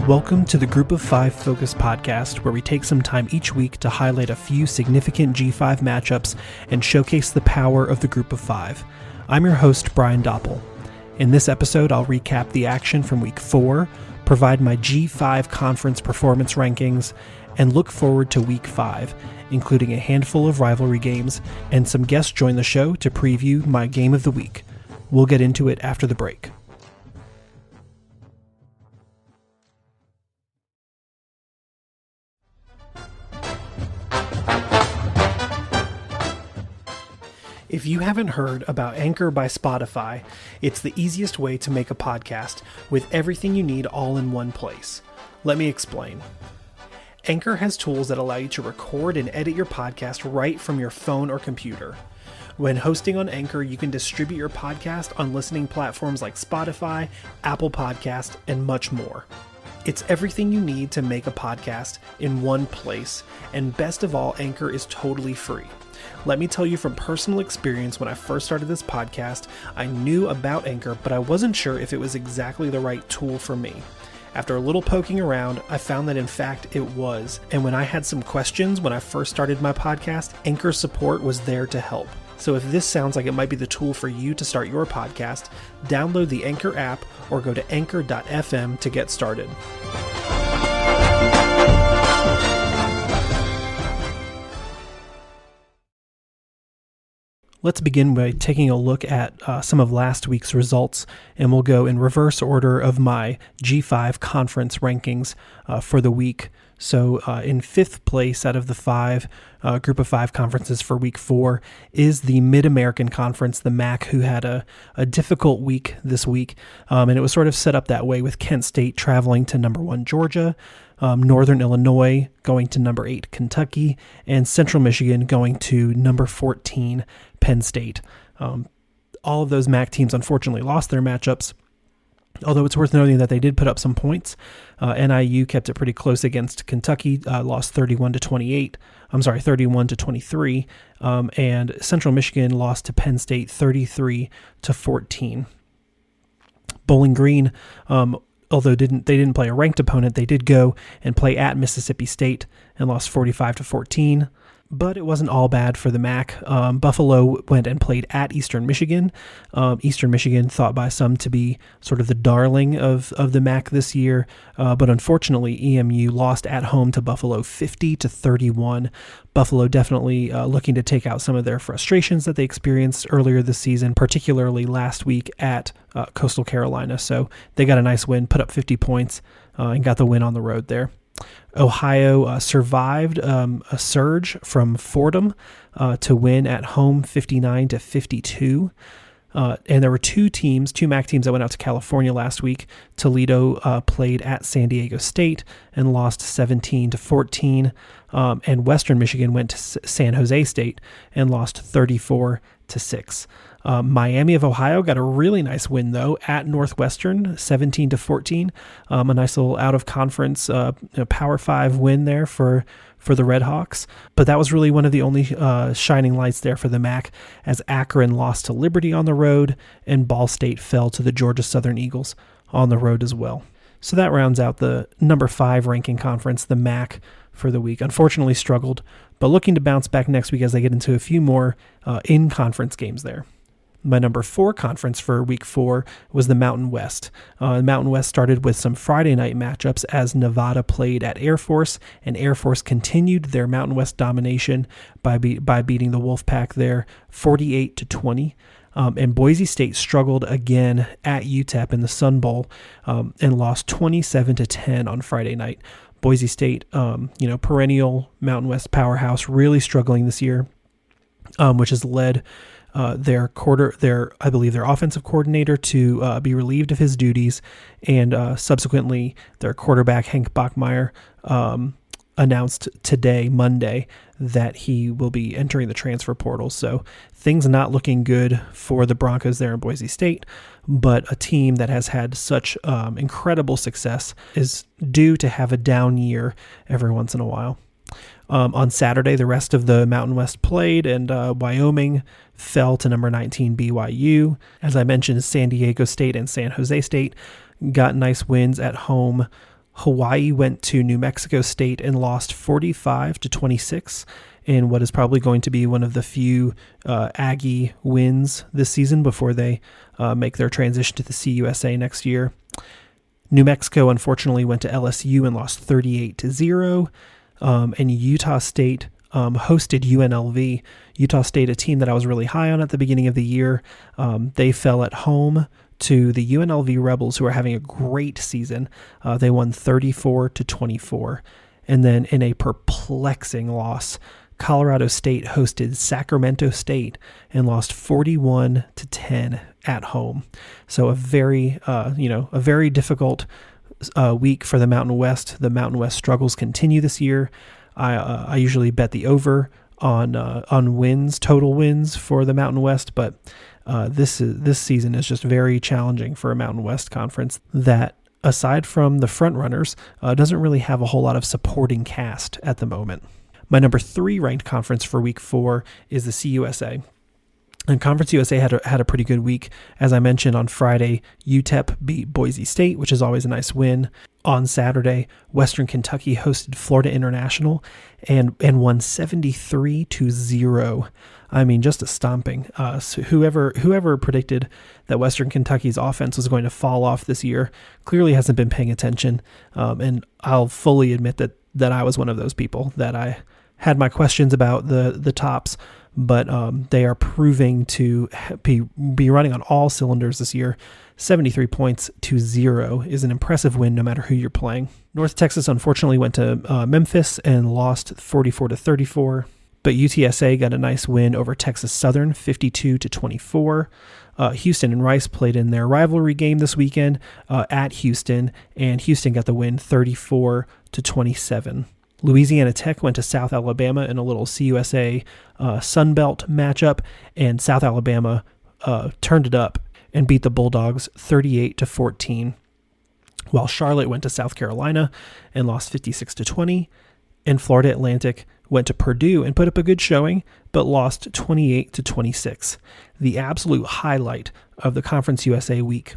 Welcome to the Group of 5 Focus podcast, where we take some time each week to highlight a few significant G5 matchups and showcase the power of the Group of 5. I'm your host, Brian Doppel. In this episode, I'll recap the action from Week 4, provide my G5 conference performance rankings, and look forward to Week 5, including a handful of rivalry games, and some guests join the show to preview my game of the week. We'll get into it after the break. If you haven't heard about Anchor by Spotify, it's the easiest way to make a podcast with everything you need all in one place. Let me explain. Anchor has tools that allow you to record and edit your podcast right from your phone or computer. When hosting on Anchor, you can distribute your podcast on listening platforms like Spotify, Apple Podcast, and much more. It's everything you need to make a podcast in one place, and best of all, Anchor is totally free. Let me tell you from personal experience, when I first started this podcast, I knew about Anchor, but I wasn't sure if it was exactly the right tool for me. After a little poking around, I found that in fact it was, and when I had some questions when I first started my podcast, Anchor support was there to help. So if this sounds like it might be the tool for you to start your podcast, download the Anchor app or go to Anchor.fm to get started. Let's begin by taking a look at some of last week's results, and we'll go in reverse order of my G5 conference rankings for the week. So in fifth place out of the group of 5 conferences for week 4 is the Mid-American Conference, the MAC, who had a difficult week this week. And it was sort of set up that way with Kent State traveling to number 1 Georgia, Northern Illinois going to number 8 Kentucky, and Central Michigan going to number 14 Penn State. All of those MAC teams unfortunately lost their matchups, although it's worth noting that they did put up some points. NIU kept it pretty close against Kentucky, lost 31 to 23, and Central Michigan lost to Penn State 33 to 14. Bowling Green, although they didn't play a ranked opponent, they did go and play at Mississippi State and lost 45 to 14. But it wasn't all bad for the MAC. Buffalo went and played at Eastern Michigan. Eastern Michigan thought by some to be sort of the darling of the MAC this year, but unfortunately EMU lost at home to Buffalo 50 to 31. Buffalo definitely looking to take out some of their frustrations that they experienced earlier this season, particularly last week at Coastal Carolina. So they got a nice win, put up 50 points, and got the win on the road there. Ohio survived a surge from Fordham to win at home 59 to 52. And there were two MAC teams that went out to California last week. Toledo played at San Diego State and lost 17 to 14. And Western Michigan went to San Jose State and lost 34 to 6. Miami of Ohio got a really nice win, though, at Northwestern, 17 to 14. A nice little out-of-conference Power 5 win there for the Red Hawks. But that was really one of the only shining lights there for the MAC, as Akron lost to Liberty on the road, and Ball State fell to the Georgia Southern Eagles on the road as well. So that rounds out the number 5 ranking conference, the MAC, for the week. Unfortunately struggled, but looking to bounce back next week as they get into a few more in-conference games there. My number 4 conference for week 4 was the Mountain West. Mountain West started with some Friday night matchups as Nevada played at Air Force, and Air Force continued their Mountain West domination by beating the Wolfpack there 48 to 20. And Boise State struggled again at UTEP in the Sun Bowl and lost 27 to 10 on Friday night. Boise State, perennial Mountain West powerhouse, really struggling this year, which has led their offensive coordinator to be relieved of his duties, and subsequently their quarterback Hank Bachmeier announced today, Monday, that he will be entering the transfer portal. So things not looking good for the Broncos there in Boise State, but a team that has had such incredible success is due to have a down year every once in a while. On Saturday, the rest of the Mountain West played, and Wyoming fell to number 19 BYU. As I mentioned, San Diego State and San Jose State got nice wins at home, Hawaii went to New Mexico State and lost 45-26 in what is probably going to be one of the few Aggie wins this season before they make their transition to the CUSA next year. New Mexico, unfortunately, went to LSU and lost 38-0. And Utah State hosted UNLV. Utah State, a team that I was really high on at the beginning of the year, they fell at home to the UNLV Rebels, who are having a great season. They won 34-24. And then in a perplexing loss, Colorado State hosted Sacramento State and lost 41-10 at home. So a very difficult week for the Mountain West. The Mountain West struggles continue this year. I usually bet the over on wins, total wins for the Mountain West, but this season is just very challenging for a Mountain West conference that, aside from the front runners, doesn't really have a whole lot of supporting cast at the moment. My number 3 ranked conference for week 4 is the CUSA. And Conference USA had a pretty good week. As I mentioned, on Friday, UTEP beat Boise State, which is always a nice win. On Saturday, Western Kentucky hosted Florida International and won 73-0. I mean, just a stomping. So whoever predicted that Western Kentucky's offense was going to fall off this year clearly hasn't been paying attention. And I'll fully admit that I was one of those people, that I had my questions about the Tops, but they are proving to be running on all cylinders this year. 73 points to 0 is an impressive win no matter who you're playing. North Texas unfortunately went to Memphis and lost 44-34, but UTSA got a nice win over Texas Southern, 52-24. Houston and Rice played in their rivalry game this weekend at Houston, and Houston got the win 34-27. Louisiana Tech went to South Alabama in a little CUSA Sun Belt matchup, and South Alabama turned it up and beat the Bulldogs 38-14, while Charlotte went to South Carolina and lost 56-20, and Florida Atlantic went to Purdue and put up a good showing, but lost 28-26. The absolute highlight of the Conference USA week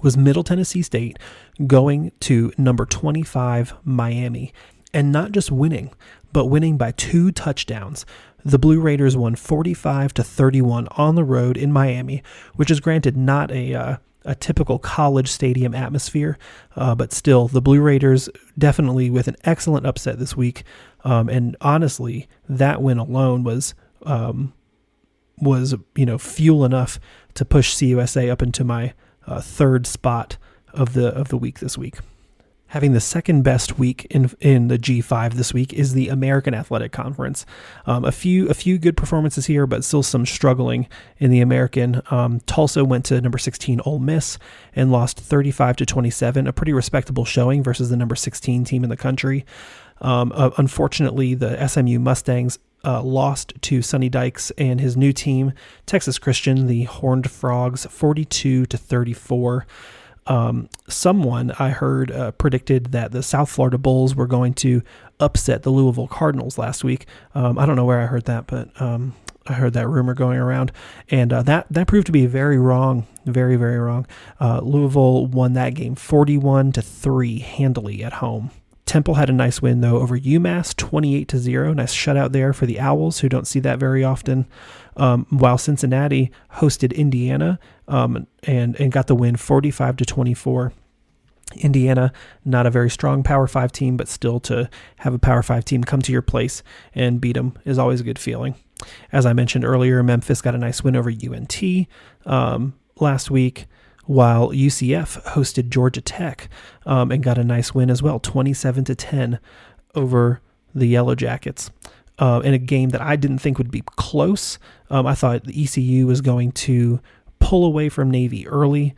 was Middle Tennessee State going to number 25 Miami, and not just winning, but winning by 2 touchdowns. The Blue Raiders won 45-31 on the road in Miami, which is granted not a typical college stadium atmosphere, but still, the Blue Raiders definitely with an excellent upset this week. And honestly, that win alone was fuel enough to push CUSA up into my 3rd spot of the week this week. Having the second best week in the G5 this week is the American Athletic Conference. A few good performances here, but still some struggling in the American. Tulsa went to number 16 Ole Miss and lost 35-27, a pretty respectable showing versus the number 16 team in the country. Unfortunately, the SMU Mustangs lost to Sonny Dykes and his new team, Texas Christian, the Horned Frogs, 42-34. Someone I heard predicted that the South Florida Bulls were going to upset the Louisville Cardinals last week. I don't know where I heard that, but I heard that rumor going around, and that proved to be very wrong, very, very wrong. Louisville won that game 41-3 handily at home. Temple had a nice win, though, over UMass, 28-0. Nice shutout there for the Owls, who don't see that very often. While Cincinnati hosted Indiana and got the win 45-24. Indiana, not a very strong Power 5 team, but still to have a Power 5 team come to your place and beat them is always a good feeling. As I mentioned earlier, Memphis got a nice win over UNT last week, while UCF hosted Georgia Tech and got a nice win as well, 27-10 over the Yellow Jackets. In a game that I didn't think would be close. I thought the ECU was going to pull away from Navy early.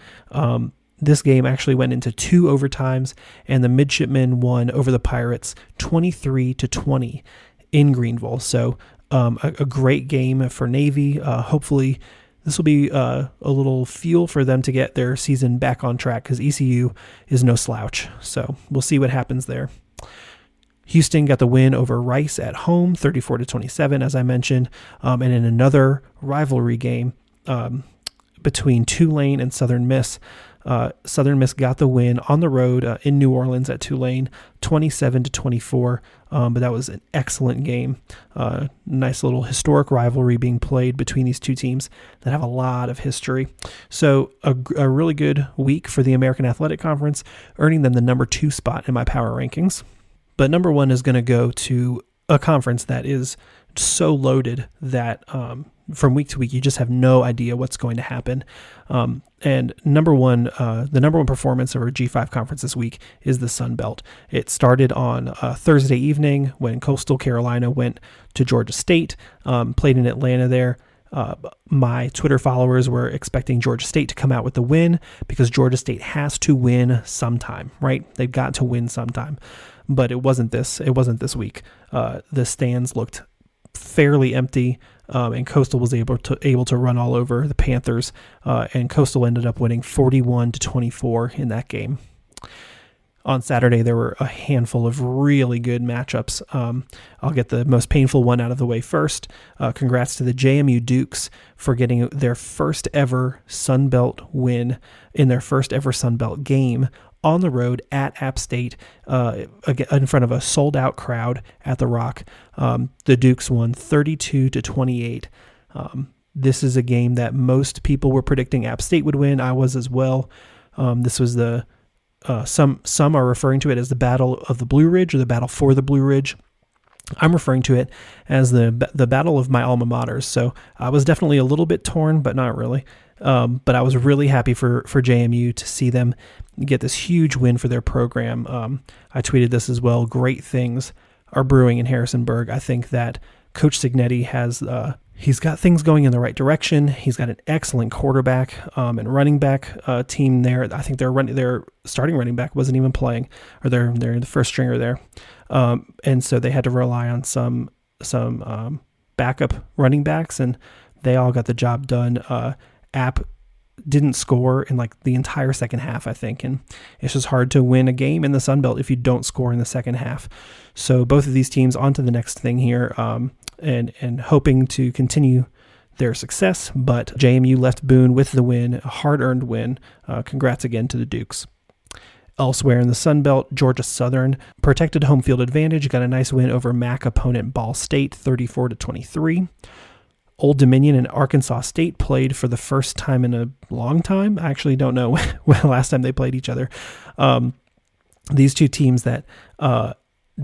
This game actually went into 2 overtimes, and the Midshipmen won over the Pirates 23-20 in Greenville. So a great game for Navy. Hopefully this will be a little fuel for them to get their season back on track, because ECU is no slouch. So we'll see what happens there. Houston got the win over Rice at home, 34-27, as I mentioned. And in another rivalry game between Tulane and Southern Miss, Southern Miss got the win on the road in New Orleans at Tulane, 27-24. But that was an excellent game. Nice little historic rivalry being played between these two teams that have a lot of history. So a really good week for the American Athletic Conference, earning them the number 2 spot in my power rankings. But number 1 is going to go to a conference that is so loaded that from week to week, you just have no idea what's going to happen. And the number one performance of our G5 conference this week is the Sun Belt. It started on Thursday evening when Coastal Carolina went to Georgia State, played in Atlanta there. My Twitter followers were expecting Georgia State to come out with the win because Georgia State has to win sometime, right? They've got to win sometime. But it wasn't this week. The stands looked fairly empty, and Coastal was able to run all over the Panthers, and Coastal ended up winning 41-24 in that game. On Saturday, there were a handful of really good matchups. I'll get the most painful one out of the way first. Congrats to the JMU Dukes for getting their first ever Sun Belt win in their first ever Sun Belt game on the road at App State, in front of a sold-out crowd at the Rock. The Dukes won 32-28. This is a game that most people were predicting App State would win. I was as well. This was some are referring to it as the Battle of the Blue Ridge or the Battle for the Blue Ridge. I'm referring to it as the Battle of my alma maters. So I was definitely a little bit torn, but not really. But I was really happy for JMU to see them get this huge win for their program. I tweeted this as well. Great things are brewing in Harrisonburg. I think that Coach Signetti has he's got things going in the right direction. He's got an excellent quarterback and running back team there. I think their starting running back wasn't even playing, or they're the first stringer there, and so they had to rely on some backup running backs, and they all got the job done. App didn't score in like the entire second half, I think, and it's just hard to win a game in the Sun Belt if you don't score in the second half. So both of these teams on to the next thing here, and hoping to continue their success, but JMU left Boone with the win, a hard-earned win. Congrats again to the Dukes. Elsewhere in the Sun Belt, Georgia Southern protected home field advantage, got a nice win over MAC opponent Ball State, 34-23. Old Dominion and Arkansas State played for the first time in a long time. I actually don't know when the last time they played each other. These two teams that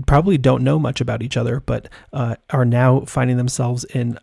probably don't know much about each other, but are now finding themselves in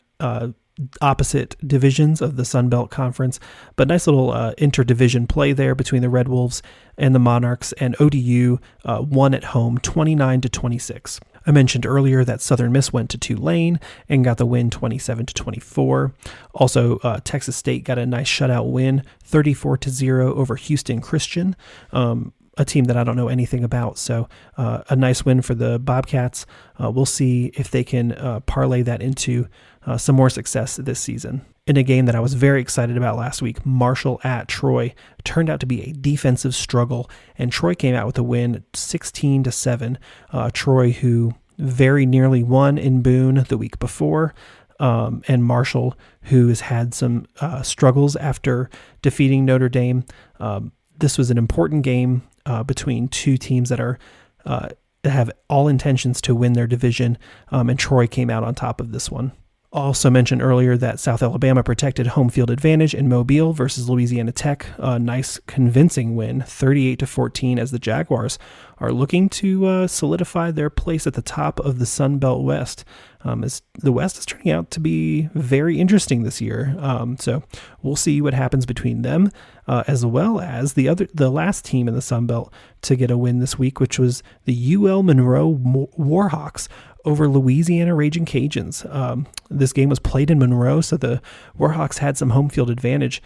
opposite divisions of the Sun Belt Conference. But nice little interdivision play there between the Red Wolves and the Monarchs, and ODU won at home 29-26. I mentioned earlier that Southern Miss went to Tulane and got the win 27-24. Also, Texas State got a nice shutout win, 34-0 over Houston Christian, a team that I don't know anything about. So a nice win for the Bobcats. We'll see if they can parlay that into some more success this season. In a game that I was very excited about last week, Marshall at Troy turned out to be a defensive struggle, and Troy came out with a win 16-7. Troy, who very nearly won in Boone the week before, and Marshall, who has had some struggles after defeating Notre Dame. This was an important game between two teams that have all intentions to win their division, and Troy came out on top of this one. Also mentioned earlier that South Alabama protected home field advantage in Mobile versus Louisiana Tech. A nice convincing win, 38-14, as the Jaguars are looking to solidify their place at the top of the Sun Belt West. As the West is turning out to be very interesting this year. So we'll see what happens between them, as well as the last team in the Sun Belt to get a win this week, which was the UL Monroe Warhawks over Louisiana Raging Cajuns. This game was played in Monroe, so the Warhawks had some home field advantage,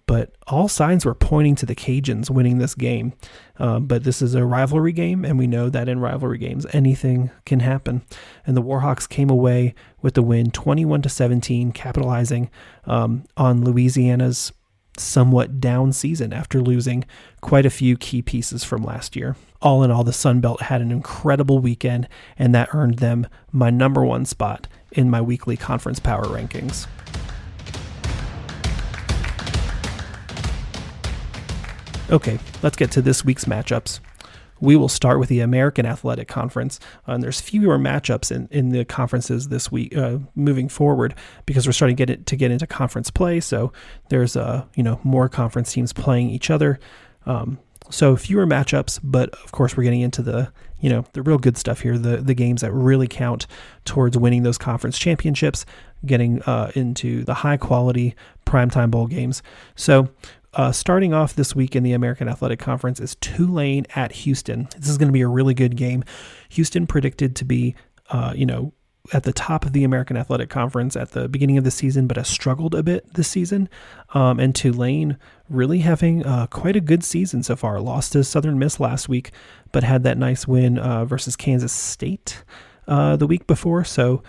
but all signs were pointing to the Cajuns winning this game. But this is a rivalry game, and we know that in rivalry games, anything can happen. And the Warhawks came away with the win 21-17, capitalizing on Louisiana's somewhat down season after losing quite a few key pieces from last year. All in all, the Sun Belt had an incredible weekend, and that earned them my number 1 spot in my weekly conference power rankings. Okay, let's get to this week's matchups. We will start with the American Athletic Conference, and there's fewer matchups in the conferences this week moving forward because we're starting to get into conference play. So there's more conference teams playing each other. So fewer matchups, but of course we're getting into the real good stuff here, the games that really count towards winning those conference championships, getting into the high quality primetime bowl games. So starting off this week in the American Athletic Conference is Tulane at Houston. This is going to be a really good game. Houston predicted to be, at the top of the American Athletic Conference at the beginning of the season, but has struggled a bit this season. And Tulane really having quite a good season so far. Lost to Southern Miss last week, but had that nice win versus Kansas State the week before. So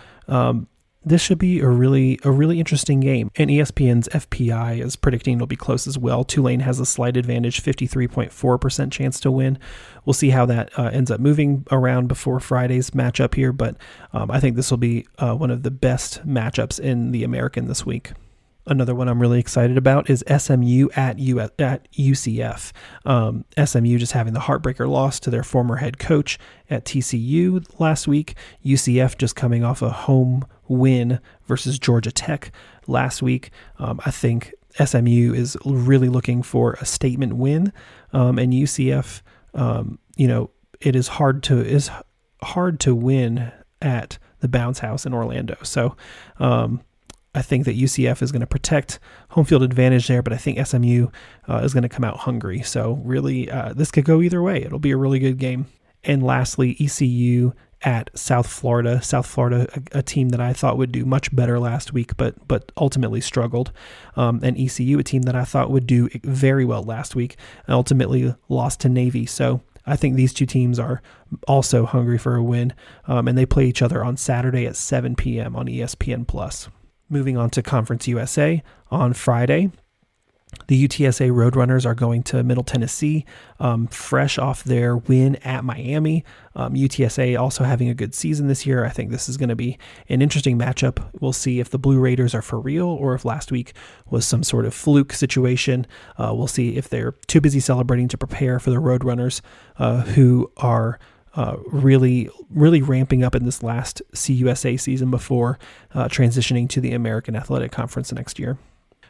this should be a really interesting game. And ESPN's FPI is predicting it'll be close as well. Tulane has a slight advantage, 53.4% chance to win. We'll see how that ends up moving around before Friday's matchup here, but I think this will be one of the best matchups in the American this week. Another one I'm really excited about is SMU at UCF. SMU just having the heartbreaker loss to their former head coach at TCU last week. UCF just coming off a home win versus Georgia Tech last week. I think SMU is really looking for a statement win, and UCF, it is hard to win at the Bounce House in Orlando. So I think that UCF is going to protect home field advantage there, but I think SMU is going to come out hungry. So really, this could go either way. It'll be a really good game. And lastly, ECU at South Florida. South Florida, a team that I thought would do much better last week, but ultimately struggled. And ECU, a team that I thought would do very well last week, and ultimately lost to Navy. So I think these two teams are also hungry for a win, and they play each other on Saturday at 7 p.m. on ESPN+. Moving on to Conference USA, on Friday, the UTSA Roadrunners are going to Middle Tennessee, fresh off their win at Miami. UTSA also having a good season this year. I think this is going to be an interesting matchup. We'll see if the Blue Raiders are for real or if last week was some sort of fluke situation. We'll see if they're too busy celebrating to prepare for the Roadrunners, who are really ramping up in this last CUSA season before transitioning to the American Athletic Conference next year.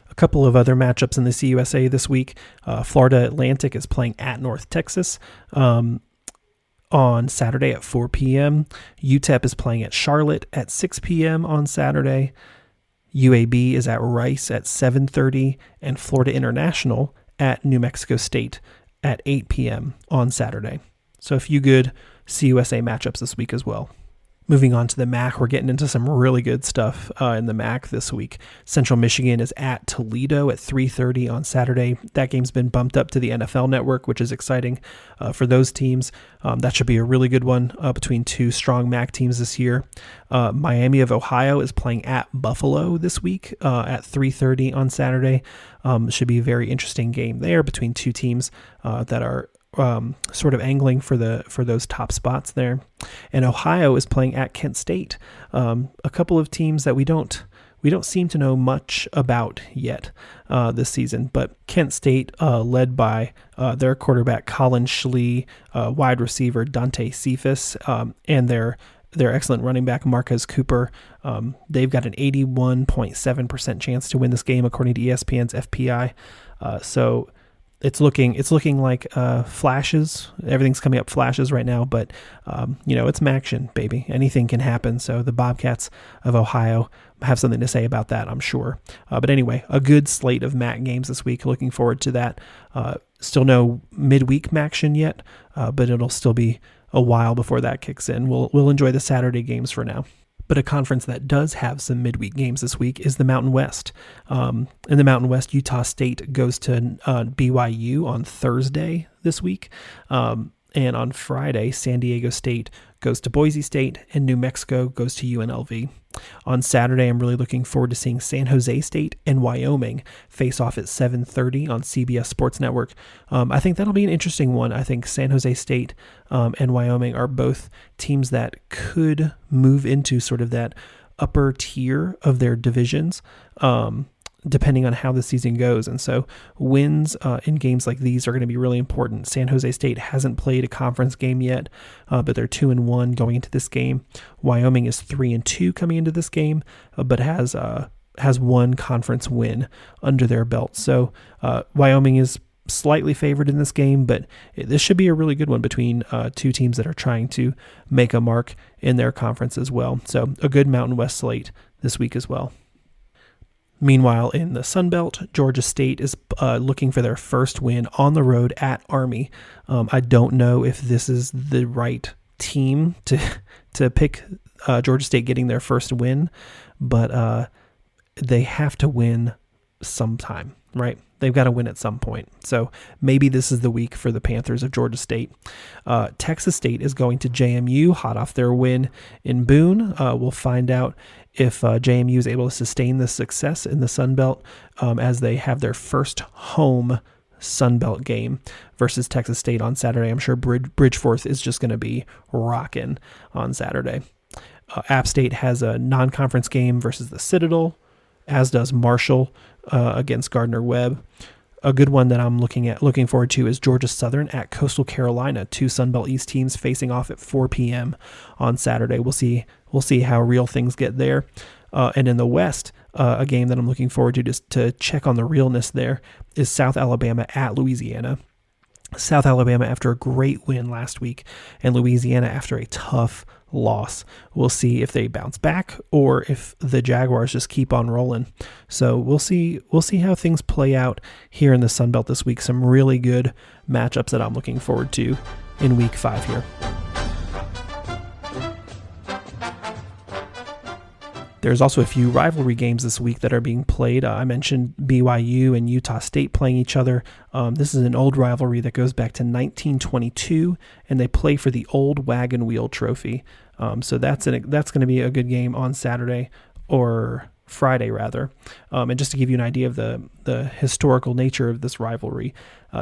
A couple of other matchups in the CUSA this week. Florida Atlantic is playing at North Texas on Saturday at 4 p.m. UTEP is playing at Charlotte at 6 p.m. on Saturday. UAB is at Rice at 7:30, and Florida International at New Mexico State at 8 p.m. on Saturday. So a few good CUSA matchups this week as well. Moving on to the MAC, we're getting into some really good stuff in the MAC this week. Central Michigan is at Toledo at 3:30 on Saturday. That game's been bumped up to the NFL Network, which is exciting for those teams. That should be a really good one between two strong MAC teams this year. Miami of Ohio is playing at Buffalo this week at 3:30 on Saturday. Should be a very interesting game there between two teams that are sort of angling for those top spots there. And Ohio is playing at Kent State, a couple of teams that we don't seem to know much about yet this season. But Kent State, led by their quarterback Colin Schlee, wide receiver Dante Cephas, and their excellent running back Marquez Cooper, they've got an 81.7% chance to win this game according to ESPN's FPI. So It's looking like flashes. Everything's coming up flashes right now, but it's Maction, baby. Anything can happen. So the Bobcats of Ohio have something to say about that, I'm sure. But anyway, a good slate of MAC games this week. Looking forward to that. Still no midweek Maction yet, but it'll still be a while before that kicks in. We'll enjoy the Saturday games for now. But a conference that does have some midweek games this week is the Mountain West. In the Mountain West, Utah State goes to BYU on Thursday this week. And on Friday, San Diego State goes to Boise State, and New Mexico goes to UNLV. On Saturday, I'm really looking forward to seeing San Jose State and Wyoming face off at 7:30 on CBS Sports Network. I think that'll be an interesting one. I think San Jose State and Wyoming are both teams that could move into sort of that upper tier of their divisions. depending on how the season goes. And so wins in games like these are going to be really important. San Jose State hasn't played a conference game yet, but they're 2-1 going into this game. Wyoming is 3-2 coming into this game, but has one conference win under their belt. So Wyoming is slightly favored in this game, but this should be a really good one between two teams that are trying to make a mark in their conference as well. So a good Mountain West slate this week as well. Meanwhile, in the Sun Belt, Georgia State is looking for their first win on the road at Army. I don't know if this is the right team to pick Georgia State getting their first win, but they have to win sometime, right? They've got to win at some point. So maybe this is the week for the Panthers of Georgia State. Texas State is going to JMU, hot off their win in Boone. We'll find out if JMU is able to sustain this success in the Sun Belt as they have their first home Sun Belt game versus Texas State on Saturday. I'm sure Bridgeforth is just going to be rocking on Saturday. App State has a non-conference game versus the Citadel, as does Marshall against Gardner-Webb. A good one that I'm looking forward to is Georgia Southern at Coastal Carolina. Two Sun Belt East teams facing off at 4 p.m. on Saturday. We'll see how real things get there. And in the West, a game that I'm looking forward to just to check on the realness there is South Alabama at Louisiana. South Alabama after a great win last week, and Louisiana after a tough loss. We'll see if they bounce back or if the Jaguars just keep on rolling. So we'll see how things play out here in the Sun Belt this week. Some really good matchups that I'm looking forward to in week 5 here. There's also a few rivalry games this week that are being played. I mentioned BYU and Utah State playing each other. This is an old rivalry that goes back to 1922, and they play for the old Wagon Wheel Trophy. So that's going to be a good game on Saturday or Friday, rather. And just to give you an idea of the historical nature of this rivalry,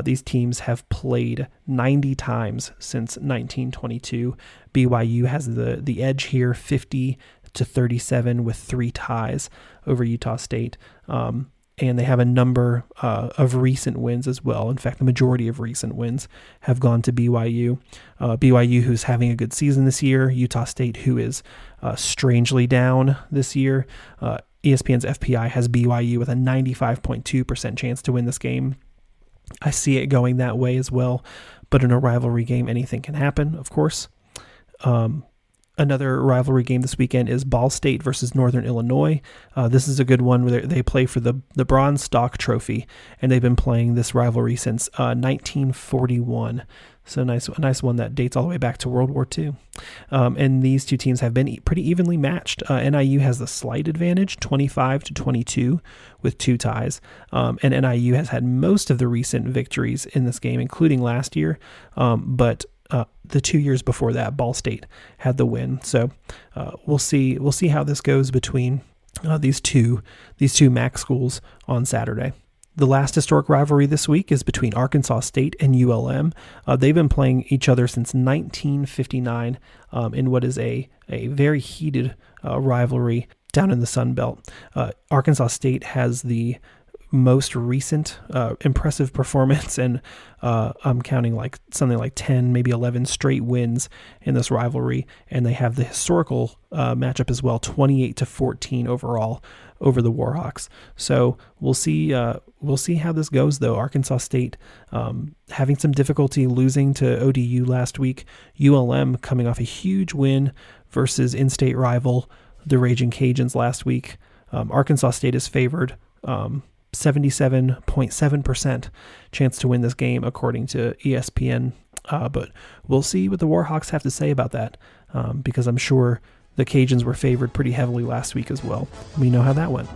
these teams have played 90 times since 1922. BYU has the edge here, 50-37 with 3 ties over Utah State. And they have a number of recent wins as well. In fact, the majority of recent wins have gone to BYU. BYU, who's having a good season this year. Utah State, who is strangely down this year. ESPN's FPI has BYU with a 95.2% chance to win this game. I see it going that way as well. But in a rivalry game, anything can happen, of course. Another rivalry game this weekend is Ball State versus Northern Illinois. This is a good one where they play for the Bronze Stalk Trophy, and they've been playing this rivalry since 1941. So a nice one that dates all the way back to World War II. And these two teams have been pretty evenly matched. NIU has the slight advantage, 25-22 with 2 ties. And NIU has had most of the recent victories in this game, including last year. But the 2 years before that, Ball State had the win. So we'll see how this goes between these two MAC schools on Saturday. The last historic rivalry this week is between Arkansas State and ULM. They've been playing each other since 1959 in what is a very heated rivalry down in the Sun Belt. Arkansas State has the most recent impressive performance, and I'm counting like something like 10, maybe 11 straight wins in this rivalry, and they have the historical matchup as well, 28-14 overall over the Warhawks. So we'll see how this goes, though. Arkansas State having some difficulty losing to ODU last week. ULM coming off a huge win versus in-state rival the Raging Cajuns last week. Arkansas State is favored 77.7% chance to win this game according to ESPN. But we'll see what the Warhawks have to say about that because I'm sure the Cajuns were favored pretty heavily last week as well. We know how that went.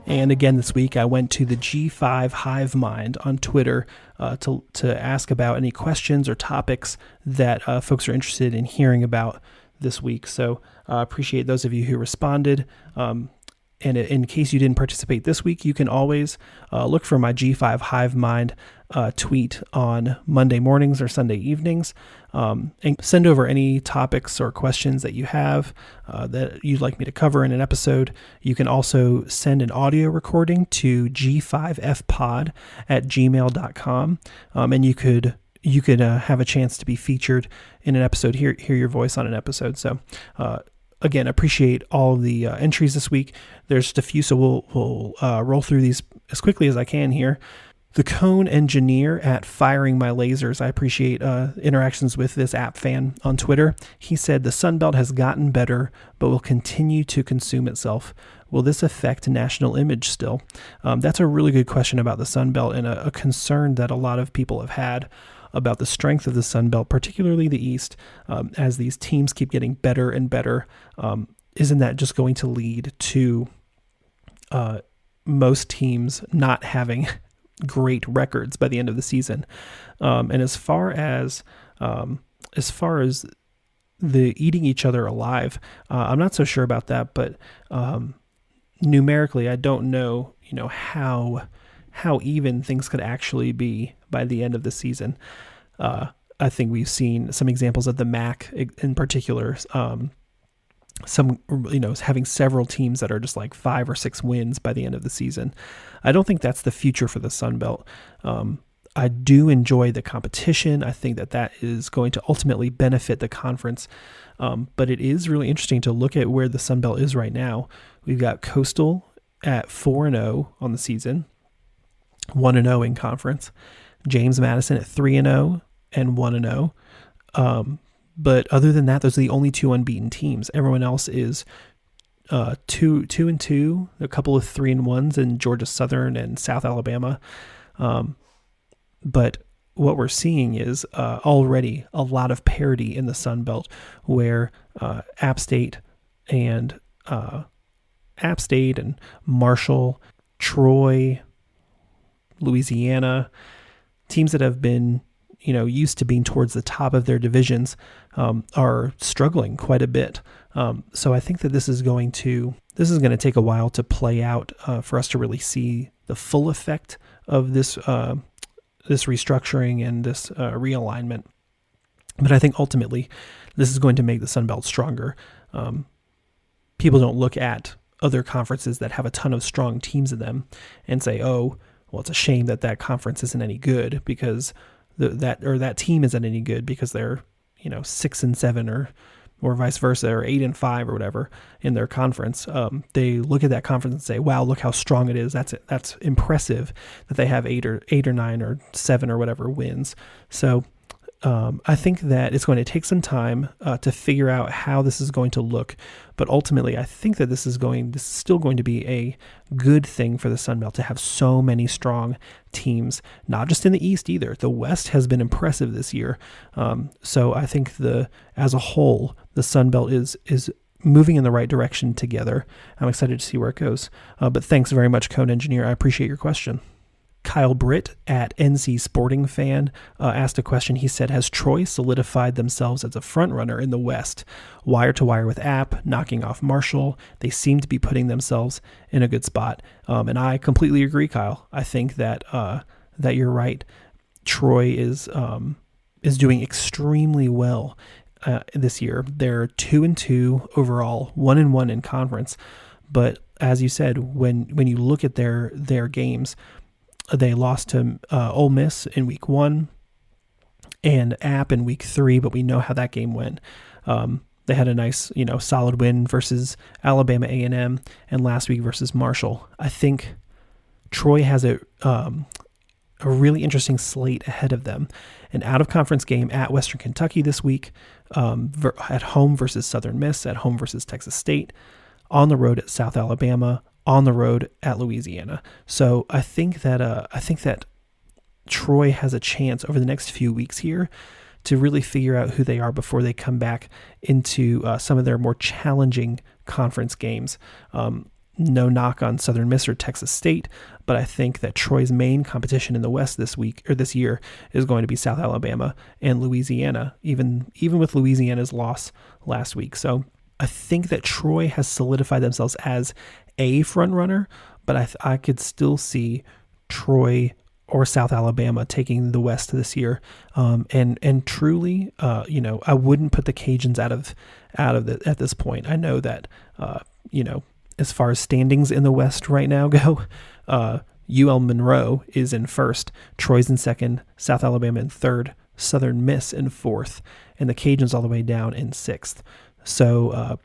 And again this week, I went to the G5 Hive Mind on Twitter to ask about any questions or topics that folks are interested in hearing about this week. So I appreciate those of you who responded. And in case you didn't participate this week, you can always look for my G5 Hive Mind tweet on Monday mornings or Sunday evenings, and send over any topics or questions that you have that you'd like me to cover in an episode. You can also send an audio recording to g5fpod@gmail.com, and you could have a chance to be featured in an episode, hear your voice on an episode. So again, appreciate all of the entries this week. There's just a few, so we'll roll through these as quickly as I can here. The Cone Engineer at Firing My Lasers. I appreciate interactions with this app fan on Twitter. He said, the Sun Belt has gotten better, but will continue to consume itself. Will this affect national image still? That's a really good question about the Sun Belt, and a concern that a lot of people have had about the strength of the Sun Belt, particularly the East, as these teams keep getting better and better. Isn't that just going to lead to most teams not having great records by the end of the season? And as far as the eating each other alive, I'm not so sure about that, but numerically, I don't know, how even things could actually be by the end of the season. I think we've seen some examples of the MAC in particular, some, having several teams that are just like 5 or 6 wins by the end of the season. I don't think that's the future for the Sun Belt. I do enjoy the competition. I think that is going to ultimately benefit the conference. But it is really interesting to look at where the Sun Belt is right now. We've got Coastal at 4-0 on the season, 1-0 in conference. James Madison at 3-0 and 1-0. But other than that, those are the only 2 unbeaten teams. Everyone else is 2-2, a couple of 3-1s in Georgia Southern and South Alabama. But what we're seeing is already a lot of parity in the Sun Belt, where App State and Marshall, Troy, Louisiana, teams that have been used to being towards the top of their divisions, are struggling quite a bit. So I think that this is going to take a while to play out for us to really see the full effect of this restructuring and this realignment. But I think ultimately this is going to make the Sun Belt stronger. People don't look at other conferences that have a ton of strong teams in them and say, oh, well, it's a shame that conference isn't any good because that team isn't any good because they're 6-7 or vice versa, or 8-5 or whatever in their conference. They look at that conference and say, wow, look how strong it is. That's impressive that they have 8 or 9 or 7 or whatever wins. So I think that it's going to take some time to figure out how this is going to look. But ultimately, I think that this is still going to be a good thing for the Sun Belt to have so many strong teams, not just in the East either. The West has been impressive this year. So I think as a whole, the Sun Belt is moving in the right direction together. I'm excited to see where it goes. But thanks very much, Code Engineer. I appreciate your question. Kyle Britt at NC Sporting Fan asked a question. He said, has Troy solidified themselves as a front runner in the West? Wire to wire with App, knocking off Marshall. They seem to be putting themselves in a good spot. And I completely agree, Kyle. I think that you're right. Troy is doing extremely well this year. They're 2-2 overall, 1-1 in conference. But as you said, when you look at their games, they lost to Ole Miss in week 1 and App in week 3, but we know how that game went. They had a nice, solid win versus Alabama A&M and last week versus Marshall. I think Troy has a really interesting slate ahead of them. An out-of-conference game at Western Kentucky this week, at home versus Southern Miss, at home versus Texas State, on the road at South Alabama, on the road at Louisiana. So I think that Troy has a chance over the next few weeks here to really figure out who they are before they come back into some of their more challenging conference games. No knock on Southern Miss or Texas State, but I think that Troy's main competition in the West this year is going to be South Alabama and Louisiana, even with Louisiana's loss last week. So I think that Troy has solidified themselves as a front runner, but I could still see Troy or South Alabama taking the West this year. And truly, I wouldn't put the Cajuns at this point. I know that, as far as standings in the West right now go, UL Monroe is in first, Troy's in second, South Alabama in third, Southern Miss in fourth, and the Cajuns all the way down in sixth. So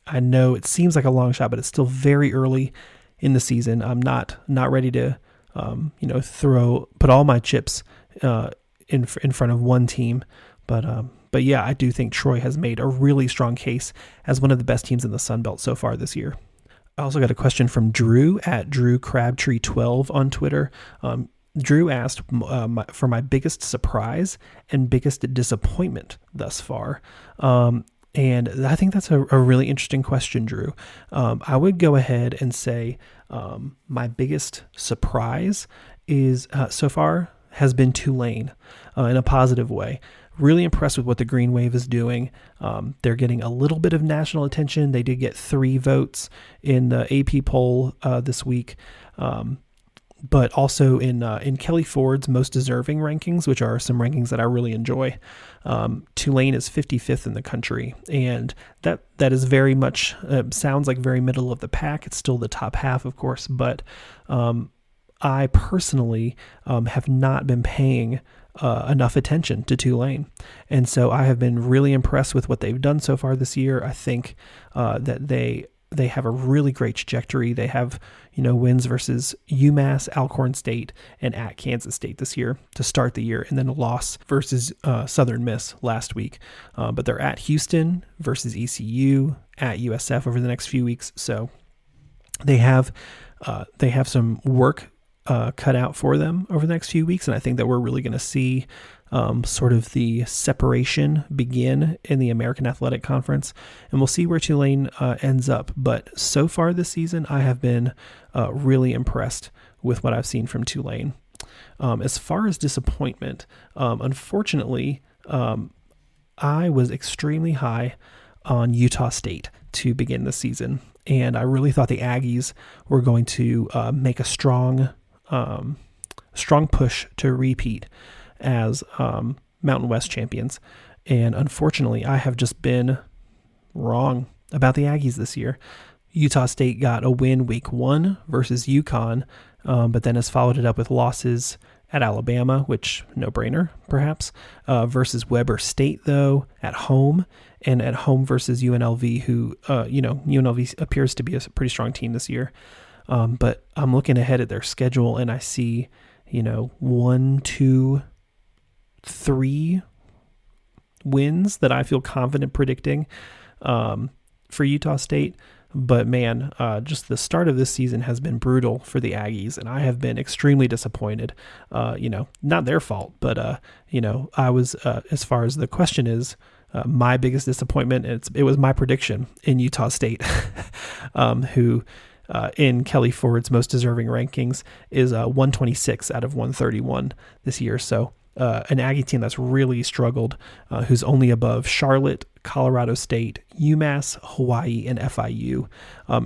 I know it seems like a long shot, but it's still very early in the season. I'm not ready to put all my chips in front of one team, but yeah, I do think Troy has made a really strong case as one of the best teams in the Sun Belt so far this year. I also got a question from Drew at DrewCrabtree12 on Twitter. Drew asked for my biggest surprise and biggest disappointment thus far. And I think that's a really interesting question, Drew. I would go ahead and say my biggest surprise is so far has been Tulane in a positive way. Really impressed with what the Green Wave is doing. They're getting a little bit of national attention. They did get 3 votes in the AP poll this week. But also in Kelly Ford's most deserving rankings, which are some rankings that I really enjoy. Tulane is 55th in the country, and that is very much sounds like very middle of the pack. It's still the top half, of course, but I personally have not been paying enough attention to Tulane, and so I have been really impressed with what they've done so far this year. I think that they have a really great trajectory. They have, wins versus UMass, Alcorn State, and at Kansas State this year to start the year, and then a loss versus Southern Miss last week. But they're at Houston versus ECU, at USF over the next few weeks. So they have some work cut out for them over the next few weeks, and I think that we're really going to see sort of the separation begin in the American Athletic Conference, and we'll see where Tulane ends up. But so far this season, I have been really impressed with what I've seen from Tulane. As far as disappointment, unfortunately, I was extremely high on Utah State to begin the season, and I really thought the Aggies were going to make a strong push to repeat as Mountain West champions. And unfortunately, I have just been wrong about the Aggies this year. Utah State got a win week 1 versus UConn, but then has followed it up with losses at Alabama, which no-brainer, perhaps, versus Weber State, though, at home, and at home versus UNLV, who, UNLV appears to be a pretty strong team this year. But I'm looking ahead at their schedule, and I see, 1, 2, 3 wins that I feel confident predicting for Utah State. But man, just the start of this season has been brutal for the Aggies, and I have been extremely disappointed. Not their fault, but I was as far as the question is, my biggest disappointment. It was my prediction in Utah State, who in Kelly Ford's most deserving rankings is 126 out of 131 this year. So an Aggie team that's really struggled, who's only above Charlotte, Colorado State, UMass, Hawaii, and FIU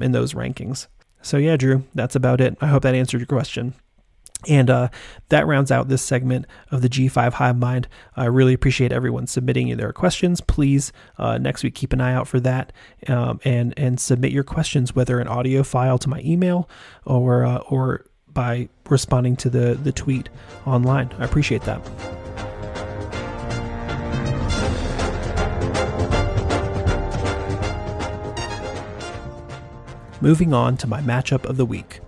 in those rankings. So yeah, Drew, that's about it. I hope that answered your question. And that rounds out this segment of the G5 Hive Mind. I really appreciate everyone submitting their questions. Please, next week, keep an eye out for that and submit your questions, whether an audio file to my email or by responding to the tweet online. I appreciate that. Moving on to my matchup of the week.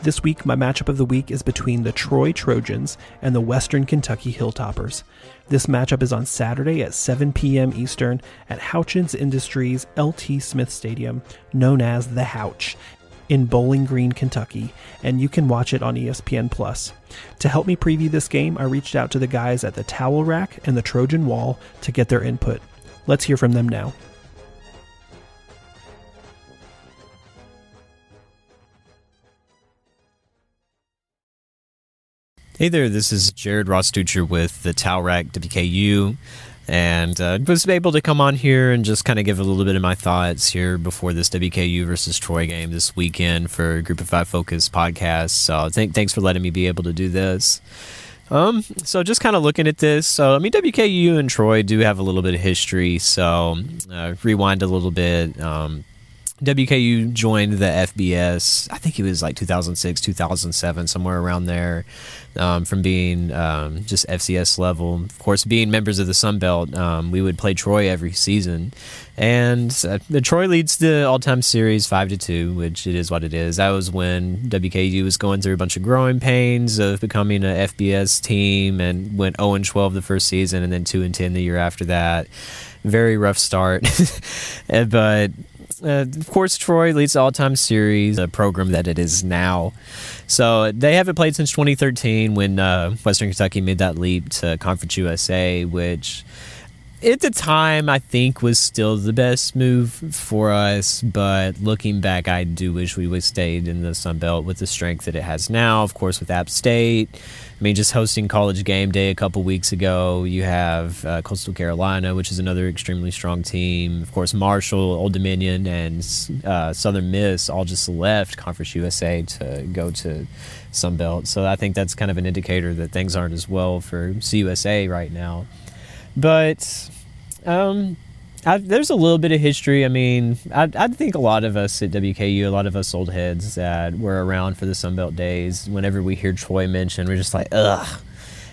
This week, my matchup of the week is between the Troy Trojans and the Western Kentucky Hilltoppers. This matchup is on Saturday at 7 p.m. Eastern at Houchins Industries LT Smith Stadium, known as the Houch, in Bowling Green, Kentucky, and you can watch it on ESPN+. To help me preview this game, I reached out to the guys at the Towel Rack and the Trojan Wall to get their input. Let's hear from them now. Hey there, this is Jared Rostucher with the Towel Rack WKU. and was able to come on here and just kind of give a little bit of my thoughts here before this WKU versus Troy game this weekend for Group of Five Focus podcast. So thanks for letting me be able to do this. So just kind of looking at this. So, I mean, WKU and Troy do have a little bit of history. So rewind a little bit. WKU joined the FBS, I think it was like 2006, 2007, somewhere around there, from being just FCS level. Of course, being members of the Sun Belt, we would play Troy every season. And the Troy leads the all-time series 5-2, which it is what it is. That was when WKU was going through a bunch of growing pains of becoming an FBS team and went 0-12 the first season and then 2-10 the year after that. Very rough start. But of course, Troy leads the all-time series, a program that it is now. So they haven't played since 2013 when Western Kentucky made that leap to Conference USA, which at the time I think was still the best move for us. But looking back, I do wish we would have stayed in the Sun Belt with the strength that it has now. Of course, with App State. I mean, just hosting College Game Day a couple weeks ago, you have Coastal Carolina, which is another extremely strong team. Of course, Marshall, Old Dominion, and Southern Miss all just left Conference USA to go to Sun Belt. So I think that's kind of an indicator that things aren't as well for CUSA right now. But there's a little bit of history. I mean, I think a lot of us at WKU, a lot of us old heads that were around for the Sun Belt days, whenever we hear Troy mentioned, we're just like, ugh,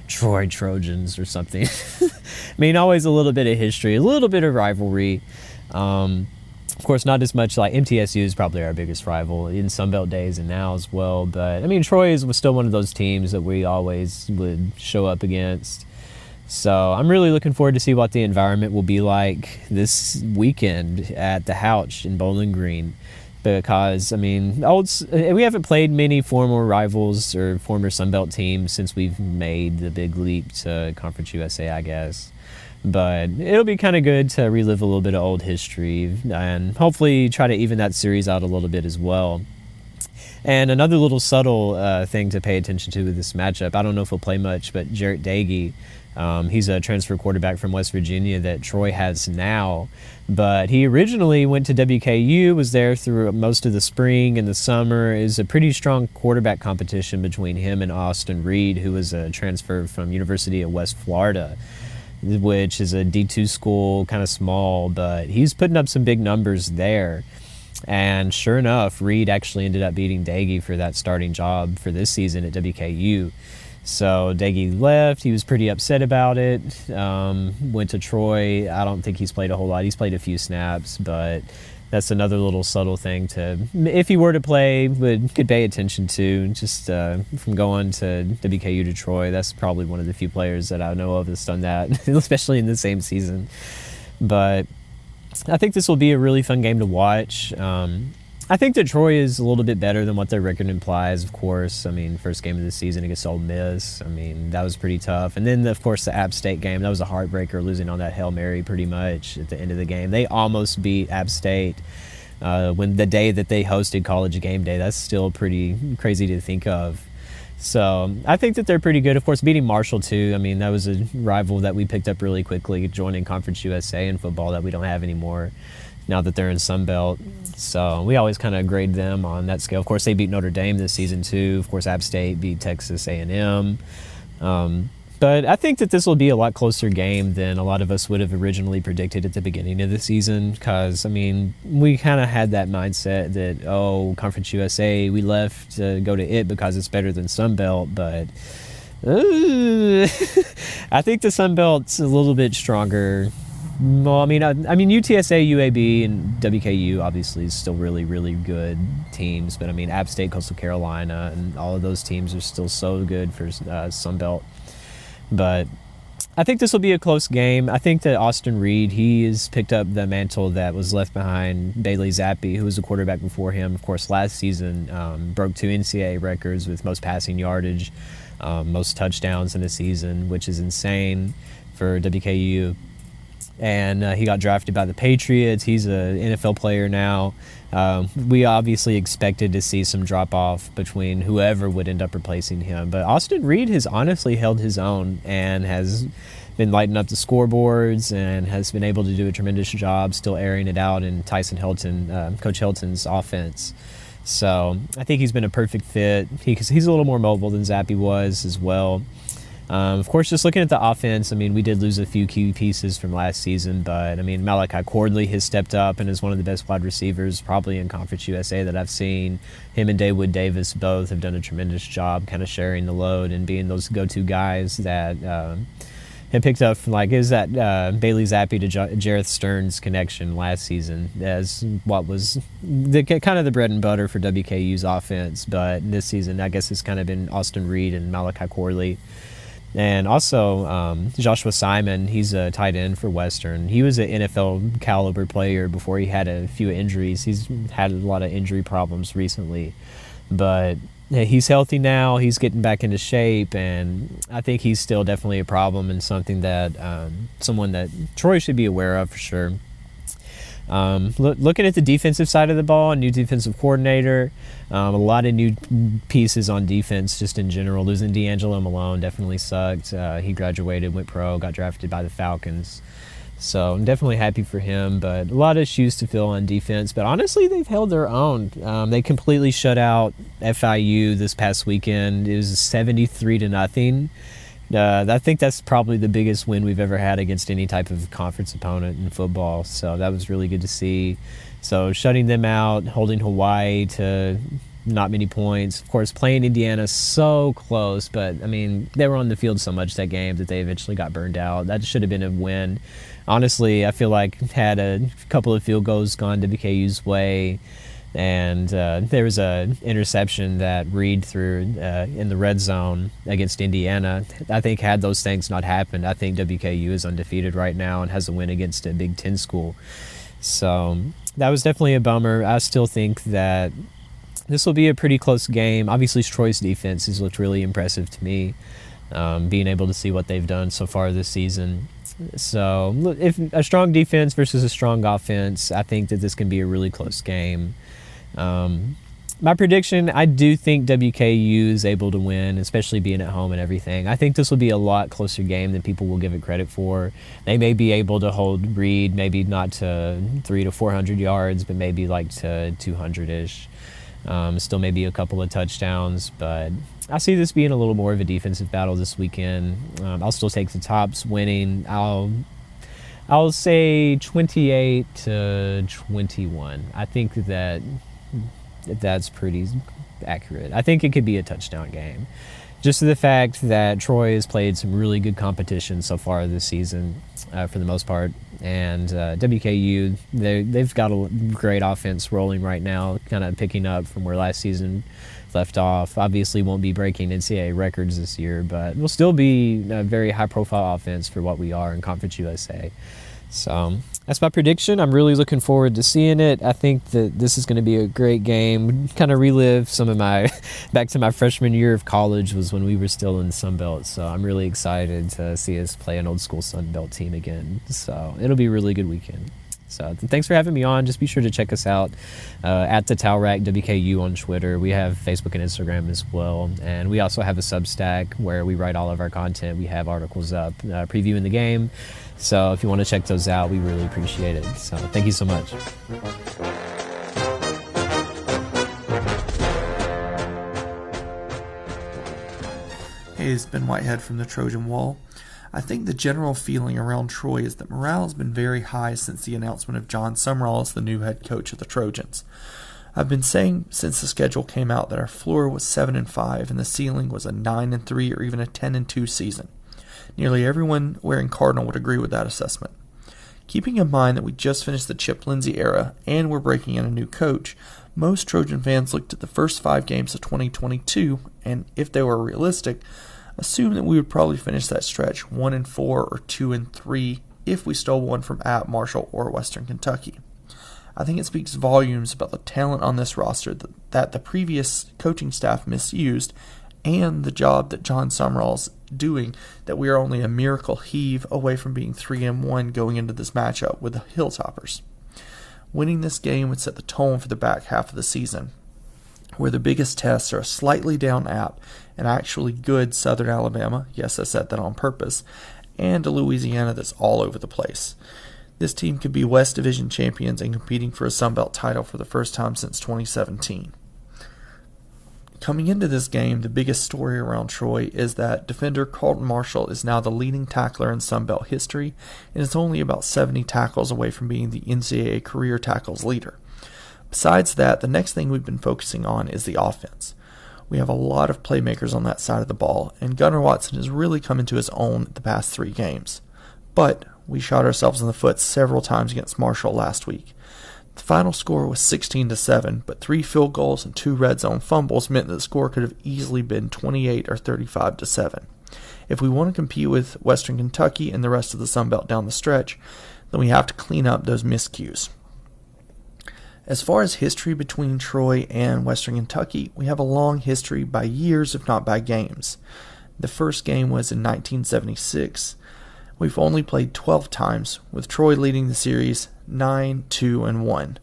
Troy Trojans or something. I mean, always a little bit of history, a little bit of rivalry. Of course, not as much. Like MTSU is probably our biggest rival in Sun Belt days and now as well. But I mean, Troy was still one of those teams that we always would show up against. So I'm really looking forward to see what the environment will be like this weekend at the Houch in Bowling Green, because I mean, we haven't played many former rivals or former Sun Belt teams since we've made the big leap to Conference USA, I guess. But it'll be kind of good to relive a little bit of old history and hopefully try to even that series out a little bit as well. And another little subtle thing to pay attention to with this matchup, I don't know if he'll play much, but Jarrett Dagey, he's a transfer quarterback from West Virginia that Troy has now. But he originally went to WKU, was there through most of the spring and the summer. Is a pretty strong quarterback competition between him and Austin Reed, who was a transfer from University of West Florida, which is a D2 school, kind of small, but he's putting up some big numbers there. And sure enough, Reed actually ended up beating Dagey for that starting job for this season at WKU. So Dagey left. He was pretty upset about it. Went to Troy. I don't think he's played a whole lot. He's played a few snaps, but that's another little subtle thing to, if he were to play, could pay attention to. Just from going to WKU to Troy, that's probably one of the few players that I know of that's done that, especially in the same season. But I think this will be a really fun game to watch. I think that Troy is a little bit better than what their record implies, of course. I mean, first game of the season against Ole Miss. I mean, that was pretty tough. And then, of course, the App State game, that was a heartbreaker, losing on that Hail Mary pretty much at the end of the game. They almost beat App State when the day that they hosted College Game Day. That's still pretty crazy to think of. So I think that they're pretty good. Of course, beating Marshall, too. I mean, that was a rival that we picked up really quickly, joining Conference USA in football that we don't have anymore now that they're in Sun Belt. So we always kind of grade them on that scale. Of course, they beat Notre Dame this season, too. Of course, App State beat Texas A&M. But I think that this will be a lot closer game than a lot of us would have originally predicted at the beginning of the season, because, I mean, we kind of had that mindset that, Conference USA, we left to go to it because it's better than Sun Belt, but I think the Sun Belt's a little bit stronger. Well, I mean, UTSA, UAB, and WKU obviously is still really, really good teams, but I mean, App State, Coastal Carolina, and all of those teams are still so good for Sun Belt. But I think this will be a close game. I think that Austin Reed, he has picked up the mantle that was left behind Bailey Zappi, who was the quarterback before him. Of course, last season broke 2 NCAA records with most passing yardage, most touchdowns in a season, which is insane for WKU. And he got drafted by the Patriots. He's an NFL player now. We obviously expected to see some drop-off between whoever would end up replacing him. But Austin Reed has honestly held his own and has been lighting up the scoreboards and has been able to do a tremendous job still airing it out in Tyson Hilton, Coach Hilton's offense. So I think he's been a perfect fit. He's a little more mobile than Zappe was as well. Of course, just looking at the offense, I mean, we did lose a few key pieces from last season, but I mean, Malachi Cordley has stepped up and is one of the best wide receivers probably in Conference USA that I've seen. Him and Dawood Davis both have done a tremendous job kind of sharing the load and being those go-to guys that had picked up from, like, is that Bailey Zappe to Jareth Stearns connection last season as what was kind of the bread and butter for WKU's offense, but this season I guess it's kind of been Austin Reed and Malachi Corley. And also Joshua Simon, he's a tight end for Western. He was an NFL caliber player before he had a few injuries. He's had a lot of injury problems recently, but he's healthy now. He's getting back into shape, and I think he's still definitely a problem and something that someone that Troy should be aware of for sure. Looking at the defensive side of the ball, a new defensive coordinator, a lot of new pieces on defense just in general. Losing D'Angelo Malone definitely sucked. He graduated, went pro, got drafted by the Falcons. So I'm definitely happy for him, but a lot of shoes to fill on defense. But honestly, they've held their own. They completely shut out FIU this past weekend. It was 73-0. I think that's probably the biggest win we've ever had against any type of conference opponent in football. So that was really good to see. So shutting them out, holding Hawaii to not many points. Of course, playing Indiana so close, but I mean, they were on the field so much that game that they eventually got burned out. That should have been a win. Honestly, I feel like had a couple of field goals gone WKU's way, and there was a interception that Reed threw in the red zone against Indiana. I think had those things not happened, I think WKU is undefeated right now and has a win against a Big Ten school. So that was definitely a bummer. I still think that this will be a pretty close game. Obviously, Troy's defense has looked really impressive to me, being able to see what they've done so far this season. So if a strong defense versus a strong offense, I think that this can be a really close game. My prediction, I do think WKU is able to win, especially being at home and everything. I think this will be a lot closer game than people will give it credit for. They may be able to hold Reed, maybe not to 300 to 400 yards, but maybe like to 200-ish. Still maybe a couple of touchdowns, but I see this being a little more of a defensive battle this weekend. I'll still take the Tops winning. I'll say 28-21. I think that's pretty accurate. I think it could be a touchdown game. Just the fact that Troy has played some really good competition so far this season, for the most part, and WKU, they've got a great offense rolling right now, kind of picking up from where last season left off. Obviously won't be breaking NCAA records this year, but will still be a very high-profile offense for what we are in Conference USA. So that's my prediction. I'm really looking forward to seeing it. I think that this is going to be a great game. Kind of relive some of my back to my freshman year of college was when we were still in the Sun Belt. So I'm really excited to see us play an old school Sun Belt team again. So it'll be a really good weekend. So thanks for having me on. Just be sure to check us out at the Towel Rack WKU on Twitter. We have Facebook and Instagram as well. And we also have a Substack where we write all of our content. We have articles up previewing the game. So if you want to check those out, we really appreciate it. So thank you so much. Hey, it's Ben Whitehead from the Trojan Wall. I think the general feeling around Troy is that morale has been very high since the announcement of John Summerall as the new head coach of the Trojans. I've been saying since the schedule came out that our floor was 7-5 and the ceiling was a 9-3 or even a 10-2 season. Nearly everyone wearing Cardinal would agree with that assessment. Keeping in mind that we just finished the Chip Lindsey era and we're breaking in a new coach, most Trojan fans looked at the first 5 games of 2022 and, if they were realistic, assumed that we would probably finish that stretch 1-4 or 2-3 if we stole one from at Marshall or Western Kentucky. I think it speaks volumes about the talent on this roster that the previous coaching staff misused and the job that John Summerall's doing, that we are only a miracle heave away from being 3-1 going into this matchup with the Hilltoppers. Winning this game would set the tone for the back half of the season, where the biggest tests are a slightly down App, an actually good Southern Alabama, yes, I said that on purpose, and a Louisiana that's all over the place. This team could be West Division champions and competing for a Sun Belt title for the first time since 2017. Coming into this game, the biggest story around Troy is that defender Carlton Marshall is now the leading tackler in Sun Belt history and is only about 70 tackles away from being the NCAA career tackles leader. Besides that, the next thing we've been focusing on is the offense. We have a lot of playmakers on that side of the ball, and Gunnar Watson has really come into his own the past 3 games. But we shot ourselves in the foot several times against Marshall last week. The final score was 16-7, but 3 field goals and 2 red zone fumbles meant that the score could have easily been 28 or 35-7. If we want to compete with Western Kentucky and the rest of the Sun Belt down the stretch, then we have to clean up those miscues. As far as history between Troy and Western Kentucky, we have a long history by years, if not by games. The first game was in 1976. We've only played 12 times, with Troy leading the series 9-2-1.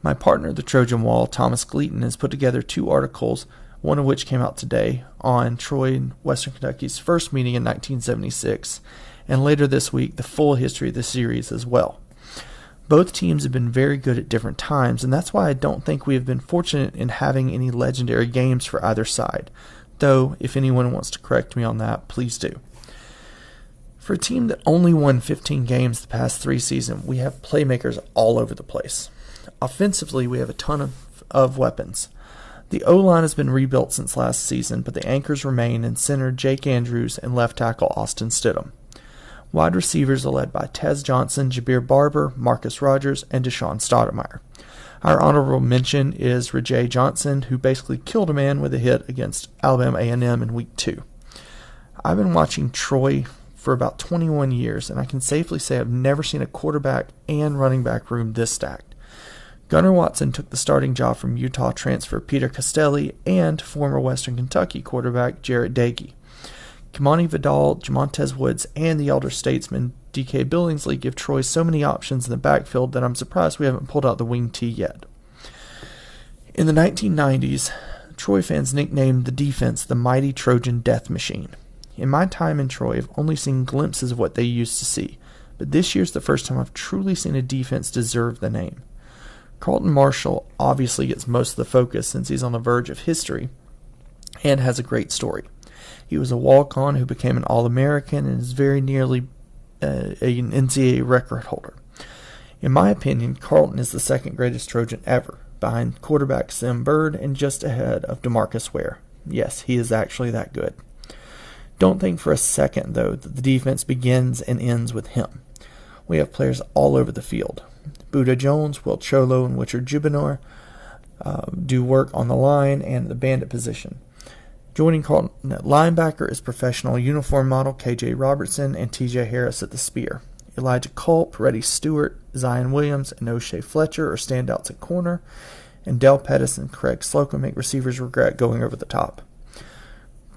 My partner, the Trojan Wall, Thomas Gleaton, has put together 2 articles, one of which came out today, on Troy and Western Kentucky's first meeting in 1976, and later this week, the full history of the series as well. Both teams have been very good at different times, and that's why I don't think we have been fortunate in having any legendary games for either side, though if anyone wants to correct me on that, please do. For a team that only won 15 games the past 3 seasons, we have playmakers all over the place. Offensively, we have a ton of weapons. The O-line has been rebuilt since last season, but the anchors remain in center Jake Andrews and left tackle Austin Stidham. Wide receivers are led by Tez Johnson, Jabir Barber, Marcus Rogers, and Deshaun Stoudemire. Our honorable mention is Rajay Johnson, who basically killed a man with a hit against Alabama A&M in Week 2. I've been watching Troy for about 21 years, and I can safely say I've never seen a quarterback and running back room this stacked. Gunnar Watson took the starting job from Utah transfer Peter Costelli and former Western Kentucky quarterback Jarrett Dagey. Kimani Vidal, Jamontez Woods, and the elder statesman D.K. Billingsley give Troy so many options in the backfield that I'm surprised we haven't pulled out the wing T yet. In the 1990s, Troy fans nicknamed the defense the mighty Trojan Death Machine. In my time in Troy, I've only seen glimpses of what they used to see, but this year's the first time I've truly seen a defense deserve the name. Carlton Marshall obviously gets most of the focus since he's on the verge of history and has a great story. He was a walk-on who became an All-American and is very nearly an NCAA record holder. In my opinion, Carlton is the second greatest Trojan ever, behind quarterback Sim Bird and just ahead of DeMarcus Ware. Yes, he is actually that good. Don't think for a second, though, that the defense begins and ends with him. We have players all over the field. Buda Jones, Will Cholo, and Richard Jubinor do work on the line and the bandit position. Joining Carlton at linebacker is professional uniform model K.J. Robertson and T.J. Harris at the spear. Elijah Culp, Reddy Stewart, Zion Williams, and O'Shea Fletcher are standouts at corner, and Del Pettis and Craig Slocum make receivers regret going over the top.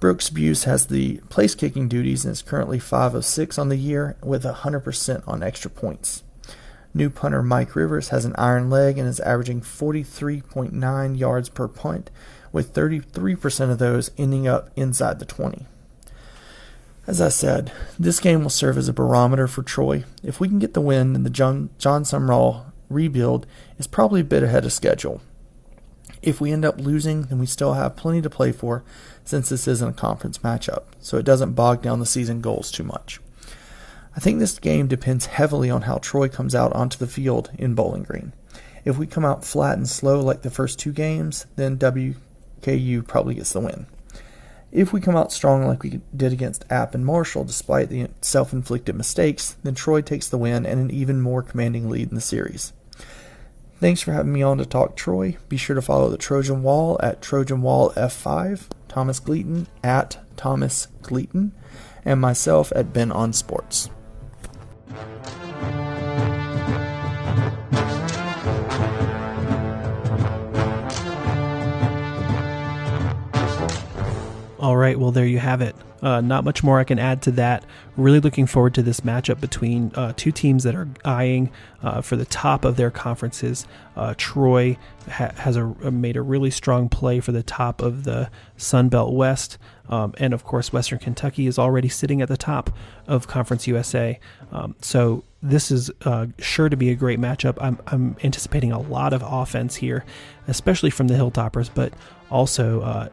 Brooks Buse has the place-kicking duties and is currently 5 of 6 on the year with 100% on extra points. New punter Mike Rivers has an iron leg and is averaging 43.9 yards per punt, with 33% of those ending up inside the 20. As I said, this game will serve as a barometer for Troy. If we can get the win, then the John Sumrall rebuild is probably a bit ahead of schedule. If we end up losing, then we still have plenty to play for since this isn't a conference matchup, so it doesn't bog down the season goals too much. I think this game depends heavily on how Troy comes out onto the field in Bowling Green. If we come out flat and slow like the first 2 games, then WKU probably gets the win. If we come out strong like we did against App and Marshall despite the self-inflicted mistakes, then Troy takes the win and an even more commanding lead in the series. Thanks for having me on to talk Troy. Be sure to follow the Trojan Wall at Trojan Wall F5, Thomas Gleaton at Thomas Gleaton, and myself at Ben on Sports. All right, well, there you have it. Not much more I can add to that. Really looking forward to this matchup between 2 teams that are eyeing for the top of their conferences. Troy has made a really strong play for the top of the Sun Belt West. And of course, Western Kentucky is already sitting at the top of Conference USA. So this is sure to be a great matchup. I'm anticipating a lot of offense here, especially from the Hilltoppers, but also,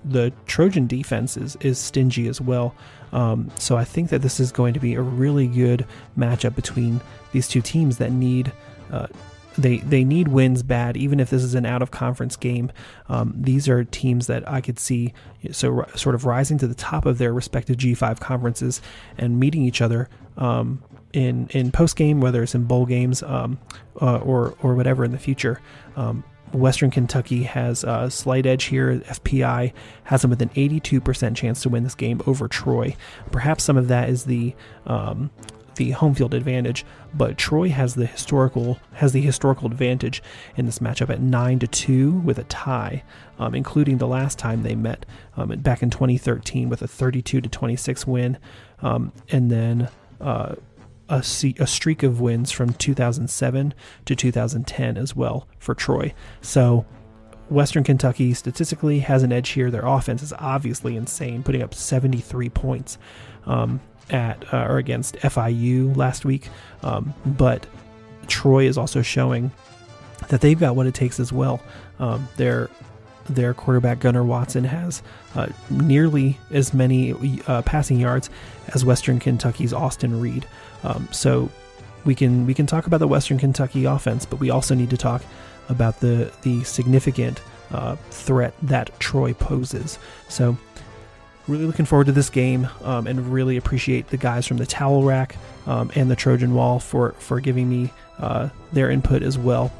the Trojan defense is stingy as well. So I think that this is going to be a really good matchup between these two teams that need they need wins bad, even if this is an out-of-conference game. These are teams that I could see sort of rising to the top of their respective G5 conferences and meeting each other in post-game, whether it's in bowl games or whatever in the future. Western Kentucky has a slight edge here. FPI has them with an 82% chance to win this game over Troy. Perhaps some of that is the home field advantage, but Troy has the historical advantage in this matchup at 9-2 with a tie, including the last time they met back in 2013 with a 32-26 win, and then a streak of wins from 2007 to 2010 as well for Troy. So Western Kentucky statistically has an edge here. Their offense is obviously insane, putting up 73 points against FIU last week. But Troy is also showing that they've got what it takes as well. Their quarterback Gunnar Watson has nearly as many passing yards as Western Kentucky's Austin Reed. So we can talk about the Western Kentucky offense, but we also need to talk about the significant threat that Troy poses. So really looking forward to this game, and really appreciate the guys from the Towel Rack and the Trojan Wall for giving me their input as well.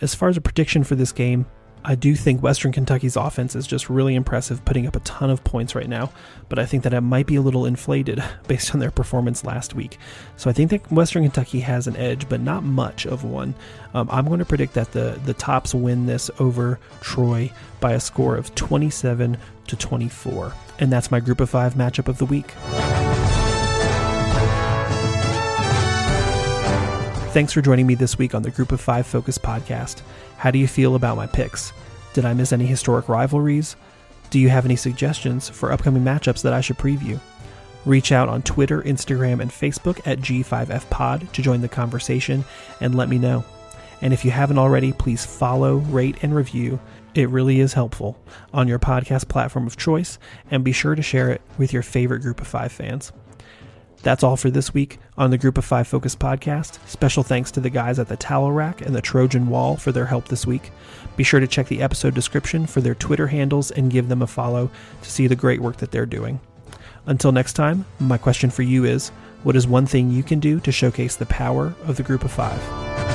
As far as a prediction for this game, I do think Western Kentucky's offense is just really impressive, putting up a ton of points right now, but I think that it might be a little inflated based on their performance last week. So I think that Western Kentucky has an edge, but not much of one. I'm going to predict that the Tops win this over Troy by a score of 27-24, and that's my Group of 5 matchup of the week. Thanks for joining me this week on the Group of 5 Focus podcast. How do you feel about my picks? Did I miss any historic rivalries? Do you have any suggestions for upcoming matchups that I should preview? Reach out on Twitter, Instagram, and Facebook at G5FPod to join the conversation and let me know. And if you haven't already, please follow, rate, and review. It really is helpful on your podcast platform of choice, and be sure to share it with your favorite Group of 5 fans. That's all for this week on the Group of 5 Focus podcast. Special thanks to the guys at the Towel Rack and the Trojan Wall for their help this week. Be sure to check the episode description for their Twitter handles and give them a follow to see the great work that they're doing. Until next time, my question for you is, what is one thing you can do to showcase the power of the Group of 5?